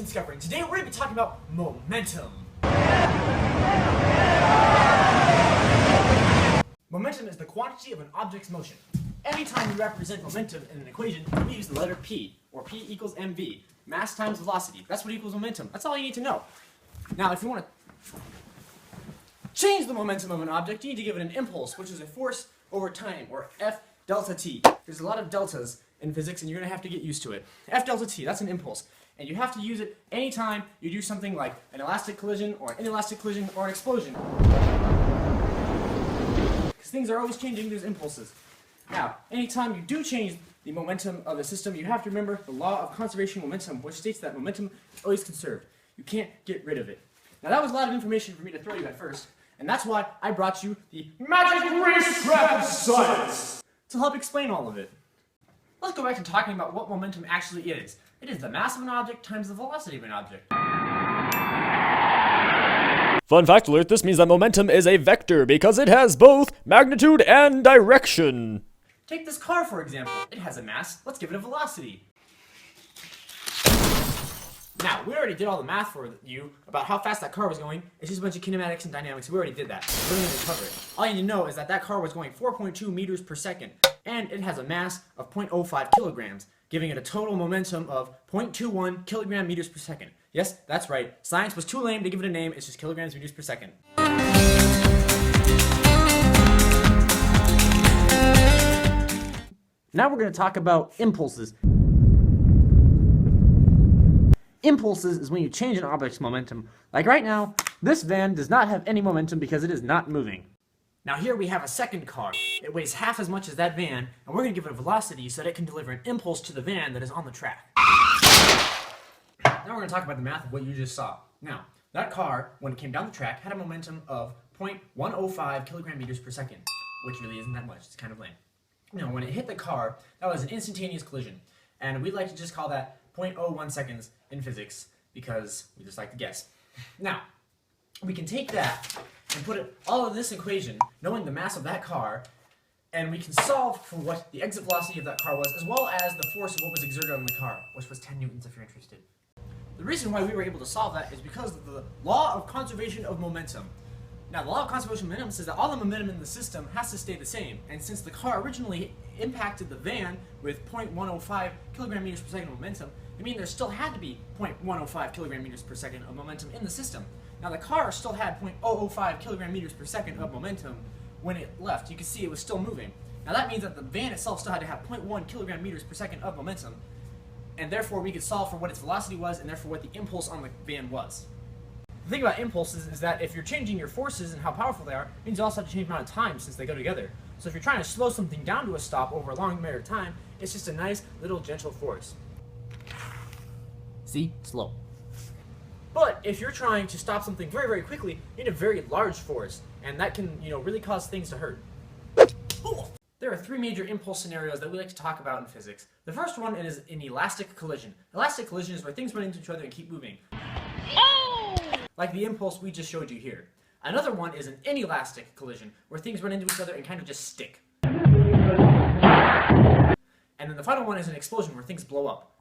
Timscovery, and today we're going to be talking about momentum. Momentum is the quantity of an object's motion. Anytime we represent momentum in an equation, we use the letter P, or P equals mv, mass times velocity. That's what equals momentum. That's all you need to know. Now, if you want to change the momentum of an object, you need to give it an impulse, which is a force over time, or F delta t. There's a lot of deltas in physics, and you're going to have to get used to it. F delta t, that's an impulse. And you have to use it anytime you do something like an elastic collision, or an inelastic collision, or an explosion. Because things are always changing, there's impulses. Now, anytime you do change the momentum of the system, you have to remember the law of conservation of momentum, which states that momentum is always conserved. You can't get rid of it. Now, that was a lot of information for me to throw you at first, and that's why I brought you the magic racetrack of science to help explain all of it. Let's go back to talking about what momentum actually is. It is the mass of an object times the velocity of an object. Fun fact alert, this means that momentum is a vector because it has both magnitude and direction. Take this car, for example. It has a mass. Let's give it a velocity. Now, we already did all the math for you about how fast that car was going. It's just a bunch of kinematics and dynamics. We already did that. We don't need to cover it. All you need to know is that that car was going 4.2 meters per second, and it has a mass of 0.05 kilograms, giving it a total momentum of 0.21 kilogram meters per second. Yes, that's right. Science was too lame to give it a name. It's just kilograms meters per second. Now we're going to talk about impulses. Impulses is when you change an object's momentum. Like right now, this van does not have any momentum because it is not moving. Now here we have a second car. It weighs half as much as that van, and we're going to give it a velocity so that it can deliver an impulse to the van that is on the track. Now we're going to talk about the math of what you just saw. Now, that car, when it came down the track, had a momentum of 0.105 kilogram meters per second, which really isn't that much. It's kind of lame. Now, when it hit the car, that was an instantaneous collision, and we'd like to just call that 0.01 seconds in physics because we just like to guess. Now, we can take that and put all of this equation, knowing the mass of that car, and we can solve for what the exit velocity of that car was, as well as the force of what was exerted on the car, which was 10 newtons if you're interested. The reason why we were able to solve that is because of the law of conservation of momentum. Now, the law of conservation of momentum says that all the momentum in the system has to stay the same, and since the car originally impacted the van with 0.105 kilogram meters per second of momentum, it means there still had to be 0.105 kilogram meters per second of momentum in the system. Now, the car still had 0.005 kilogram meters per second of momentum when it left. You can see it was still moving. Now, that means that the van itself still had to have 0.1 kilogram meters per second of momentum, and therefore we could solve for what its velocity was and therefore what the impulse on the van was. The thing about impulses is that if you're changing your forces and how powerful they are, it means you also have to change the amount of time since they go together. So if you're trying to slow something down to a stop over a long period of time, it's just a nice little gentle force. See? Slow. But if you're trying to stop something very, very quickly, you need a very large force, and that can, really cause things to hurt. There are three major impulse scenarios that we like to talk about in physics. The first one is an elastic collision. Elastic collision is where things run into each other and keep moving. Oh! Like the impulse we just showed you here. Another one is an inelastic collision, where things run into each other and kind of just stick. And then the final one is an explosion, where things blow up.